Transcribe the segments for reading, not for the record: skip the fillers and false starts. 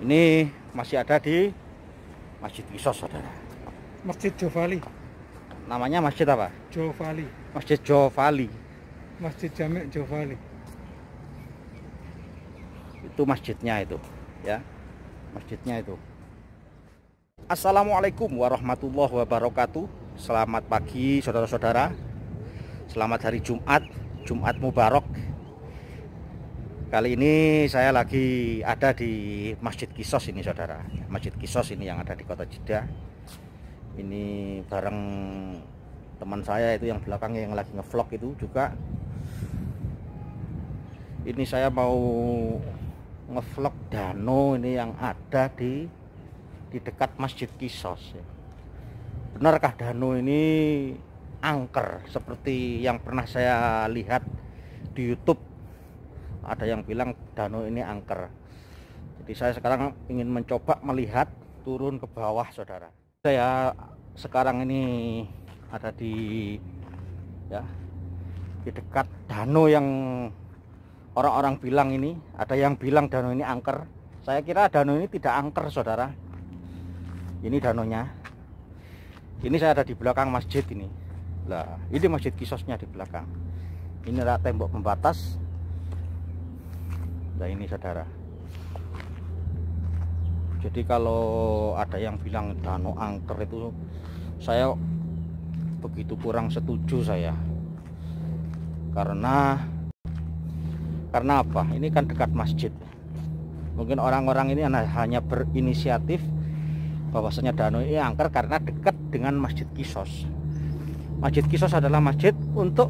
Ini masih ada di Masjid Kisos, saudara. Masjid Jovali. Namanya masjid apa? Jovali. Masjid Jovali. Masjid Jamek Jovali. Itu masjidnya itu, ya. Masjidnya itu. Assalamualaikum warahmatullahi wabarakatuh. Selamat pagi saudara-saudara. Selamat hari Jumat, Jumat Mubarak. Kali ini saya lagi ada di Masjid Kisos ini, saudara. Masjid Kisos ini yang ada di Kota Jeddah. Ini bareng teman saya itu yang belakangnya yang lagi ngevlog itu juga. Ini saya mau ngevlog danau ini yang ada di dekat Masjid Kisos. Benarkah danau ini angker seperti yang pernah saya lihat di YouTube? Ada yang bilang danau ini angker. Jadi saya sekarang ingin mencoba melihat turun ke bawah, saudara. Saya sekarang ini ada di dekat danau yang orang-orang bilang ini, ada yang bilang danau ini angker. Saya kira danau ini tidak angker, saudara. Ini danaunya. Ini saya ada di belakang masjid ini. Lah, ini Masjid Kisosnya di belakang. Ini adalah tembok pembatas. Nah, ini saudara. Jadi kalau ada yang bilang danau angker itu, saya begitu kurang setuju saya. Karena apa? Ini kan dekat masjid. Mungkin orang-orang ini hanya berinisiatif bahwasanya danau ini angker karena dekat dengan Masjid Kisos. Masjid Kisos adalah masjid untuk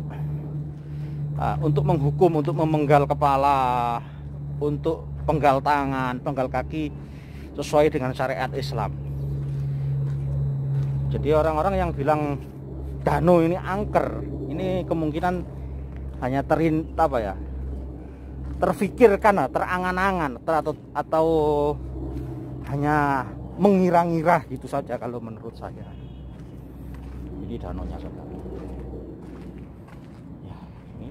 menghukum, untuk memenggal kepala, untuk penggal tangan, penggal kaki sesuai dengan syariat Islam. Jadi orang-orang yang bilang danau ini angker, ini kemungkinan hanya terfikirkan, terangan-angan, atau hanya mengira-ngira gitu saja kalau menurut saya. Ini danaunya, saudara. Ya, ini.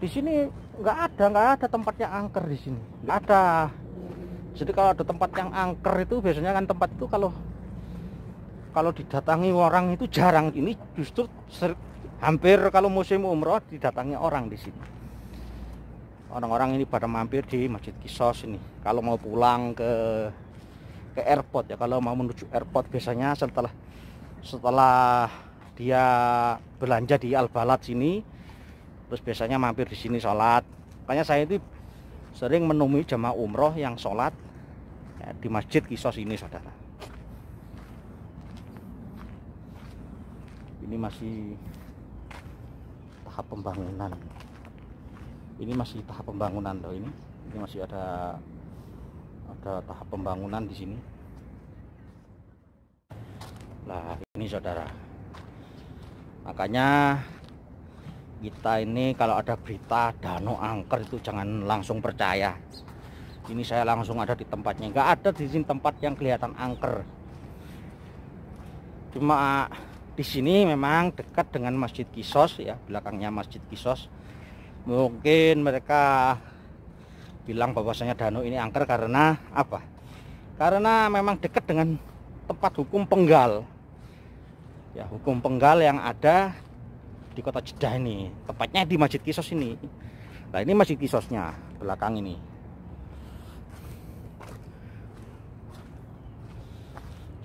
Di sini nggak ada tempat yang angker di sini. Nggak ada. Jadi kalau ada tempat yang angker itu biasanya kan tempat itu kalau didatangi orang itu jarang. Ini justru hampir kalau musim umroh didatangi orang di sini. Orang-orang ini pada mampir di Masjid Kisos ini. Kalau mau pulang ke airport ya, kalau mau menuju airport biasanya setelah dia belanja di Al Balad sini, terus biasanya mampir di sini sholat. Makanya saya itu sering menemui jamaah umroh yang sholat ya, di Masjid Kisos ini, saudara. Ini masih tahap pembangunan. Ini masih tahap pembangunan loh ini. Ini masih ada tahap pembangunan di sini. Nah, ini saudara. Makanya kita ini kalau ada berita danau angker itu jangan langsung percaya. Ini saya langsung ada di tempatnya. Nggak ada di sini tempat yang kelihatan angker. Cuma di sini memang dekat dengan Masjid Kisos ya, belakangnya Masjid Kisos. Mungkin mereka bilang bahwasanya danau ini angker karena apa? Karena memang dekat dengan tempat hukum penggal. Ya, hukum penggal yang ada di Kota Jeddah ini. Tepatnya di Masjid Kisos ini. Nah, ini Masjid Kisosnya belakang ini.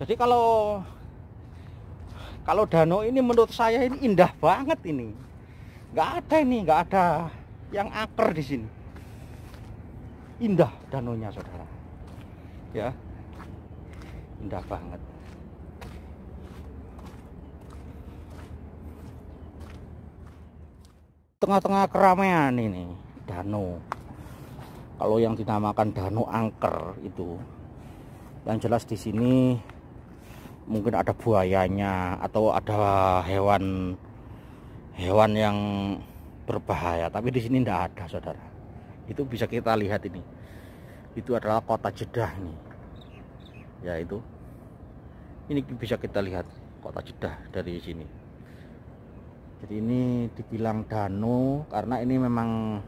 Jadi kalau danau ini menurut saya ini indah banget ini. Nggak ada yang angker di sini. Indah danaunya, saudara. Ya, indah banget. Tengah-tengah keramaian ini danau. Kalau yang dinamakan danau angker itu, yang jelas di sini mungkin ada buayanya atau ada hewan yang berbahaya, tapi di sini tidak ada, saudara. Itu bisa kita lihat ini. Itu adalah Kota Jeddah ini. Ya, itu. Ini bisa kita lihat Kota Jeddah dari sini. Jadi ini dibilang danau karena ini memang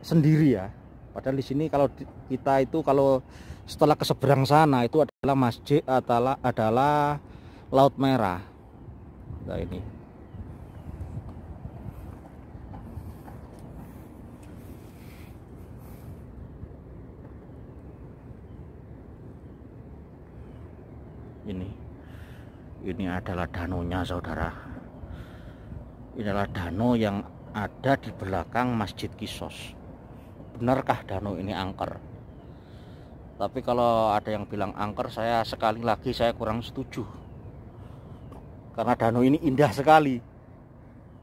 sendiri ya. Padahal di sini kalau kita itu kalau setelah ke seberang sana itu adalah masjid adalah Laut Merah. Nah ini. Ini adalah danaunya saudara. Ini adalah danau yang ada di belakang Masjid Qissos. Benarkah danau ini angker? Tapi kalau ada yang bilang angker, sekali lagi saya kurang setuju. Karena danau ini indah sekali.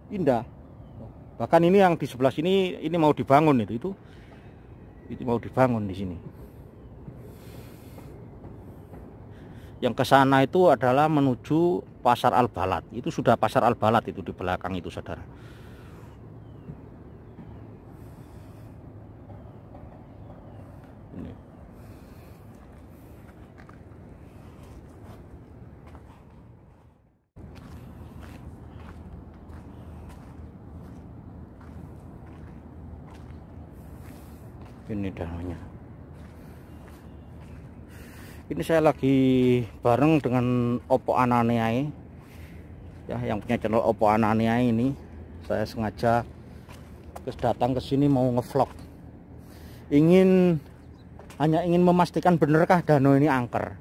Indah. Bahkan ini yang di sebelah sini ini mau dibangun itu mau dibangun di sini. Yang ke sana itu adalah menuju Pasar Al-Balad. Itu sudah Pasar Al-Balad itu di belakang itu saudara. Ini danaunya. Ini saya lagi bareng dengan Oppo Ananiai ya, yang punya channel Oppo Ananiai ini. Saya sengaja datang ke sini mau ngevlog. Hanya ingin memastikan benarkah danau ini angker.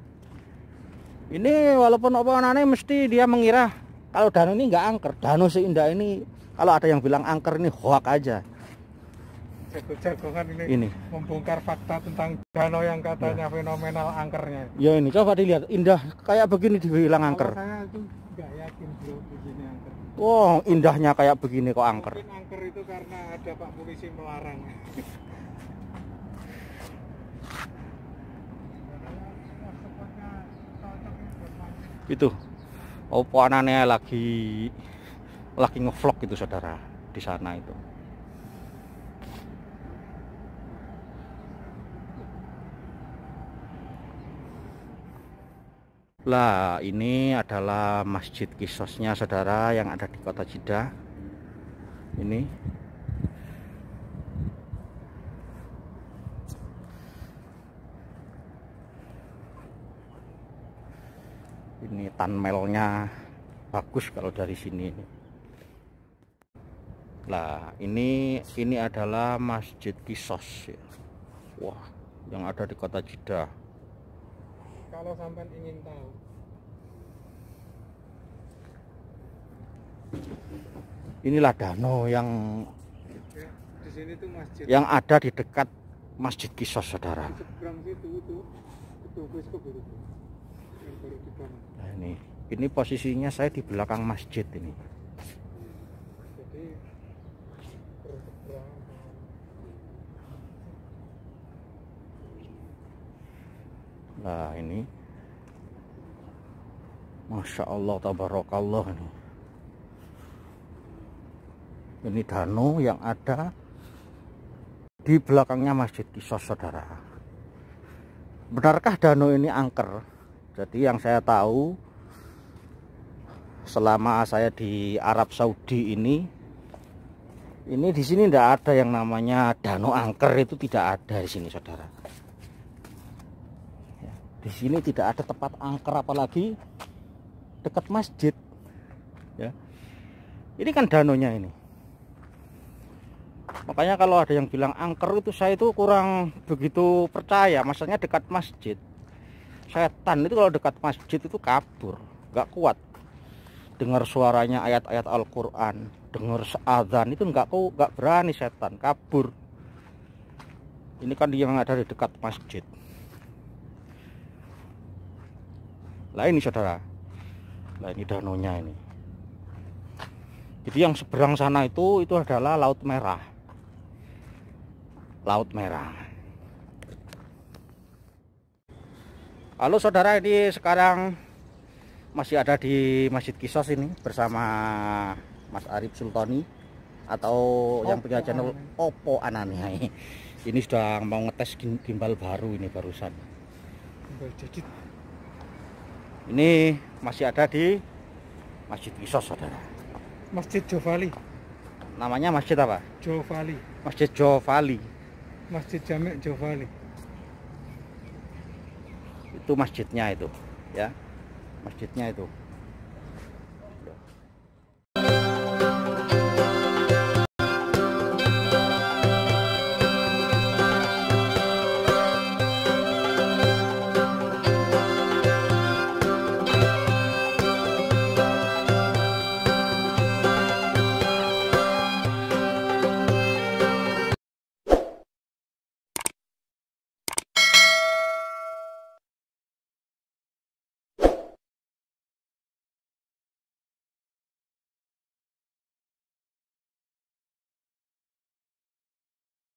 Ini walaupun Oppo Ananiai mesti dia mengira kalau danau ini nggak angker. Danau seindah ini kalau ada yang bilang angker ini hoak aja. Jago-jagongan ini membongkar fakta tentang danau yang katanya ya, fenomenal angkernya. Ya ini coba dilihat, indah kayak begini dibilang angker. Saya tuh nggak yakin bro begini angker. Wow, indahnya kayak begini kok angker. Mungkin angker itu karena ada Pak Polisi melarang. Itu Oppo Ananiai lagi ngevlog itu saudara di sana itu. Lah ini adalah Masjid Qissosnya saudara yang ada di kota Jeddah. Ini tunnelnya bagus kalau dari sini. Lah ini adalah Masjid Qissos. Wah, yang ada di kota Jeddah. Kalau sampai ingin tahu, inilah danau yang di sini tuh masjid yang ada di dekat Masjid Qissos saudara. Di seberang situ itu bioskop itu yang baru dibangun. Nah ini posisinya saya di belakang masjid ini. Jadi berseberang. Nah ini Masya Allah tabarakallah ini danau yang ada di belakangnya Masjid Qissos saudara. Benarkah danau ini angker? Jadi yang saya tahu selama saya di Arab Saudi ini di sini tidak ada yang namanya danau angker, itu tidak ada di sini saudara. Di sini tidak ada tempat angker apalagi dekat masjid ya. Ini kan danaunya ini. Makanya kalau ada yang bilang angker itu saya itu kurang begitu percaya. Maksudnya dekat masjid, setan itu kalau dekat masjid itu kabur, nggak kuat. Dengar suaranya ayat-ayat Al-Quran, dengar azan itu nggak berani, setan kabur. Ini kan dia yang ada di dekat masjid. Lah ini saudara, lah ini danaunya ini. Jadi yang seberang sana itu adalah Laut Merah. Laut Merah. Halo saudara, ini sekarang masih ada di Masjid Qissos ini bersama Mas Arif Sultoni atau yang punya channel Oppo Ananiai. Ini sudah mau ngetes gimbal baru ini barusan. Gimbal jadid. Ini masih ada di Masjid Qissos saudara. Masjid Jovali. Namanya masjid apa? Jovali. Masjid Jovali. Masjid Jamek Jovali. Itu masjidnya itu, ya. Masjidnya itu.